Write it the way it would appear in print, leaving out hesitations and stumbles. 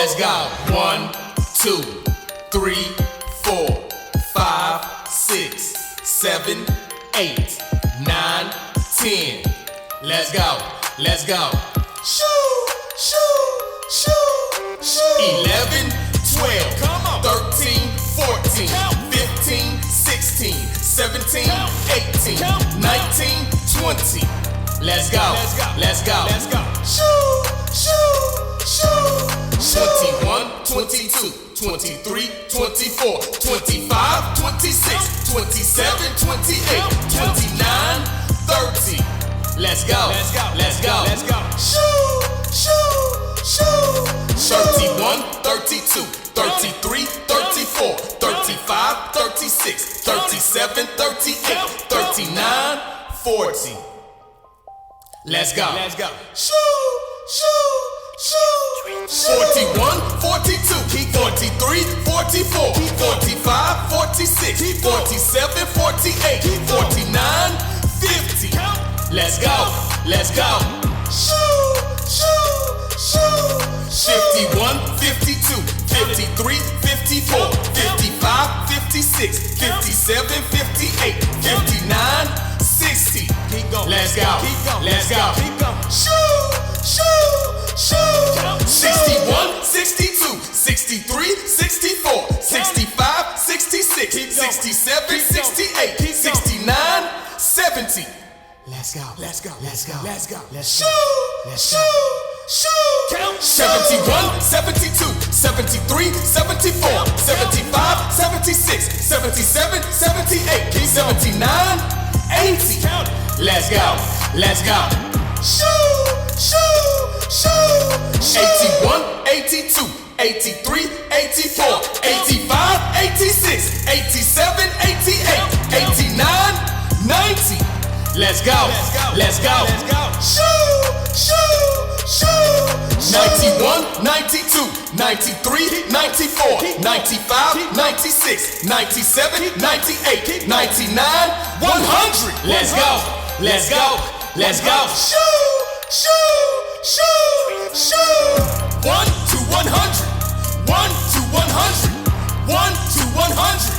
Let's go. 1, 2, 3, 4, 5, 6, 7, 8, 9, 10. Let's go. Let's go. Shoo, shoo, shoo, shoo. 11, 12, 13, 14, 15, 16, 17, 18, 19, 20. Let's go. Let's go. Let's go. Shoo, shoo, shoo, shoo. 21, 22, 23, 24, 25, 26, 27, 28, 29, 30. Let's go. Let's go. Let's go. Let's go. Shoo, shoo, shoo, shoo. 31, 32, 33, 34, 35, 36, 37, 38, 39, 40. Let's go. Let's go. Shoo, shoo, shoo, 41, 42, 43, 44, 45, 46, 47, 48, 49, 50. Let's go. Let's go. Shoo, shoo, shoo, 51, 52, 53, 54, 55, 56, 57, 58, 59, 60. Let's go. Let's go. Shoo, shoo, shoo. 61, 62, 63, 64, 65, 66, 67, 68, 69, 70. Let's go. Let's go. Let's go. Let's go. Let's go. Let's go. Shoo, count. 71, 72, 73, 74, 75, 76, 77, 78, 79, 80. Let's go. Let's go. Shoo, shoo, shoo. 81, 82, 83, 84, 85, 86, 87, 88, 89, 90. Let's go. Let's go. Let's go. Shoo, shoo, shoo. 91, 92, 93, 94, 95, 96, 97, 98, 99, 100. Let's go. Let's go. Let's go. Shoo, shoo, shoo, shoo. 1 to 100. 1 to 100. 1 to 100.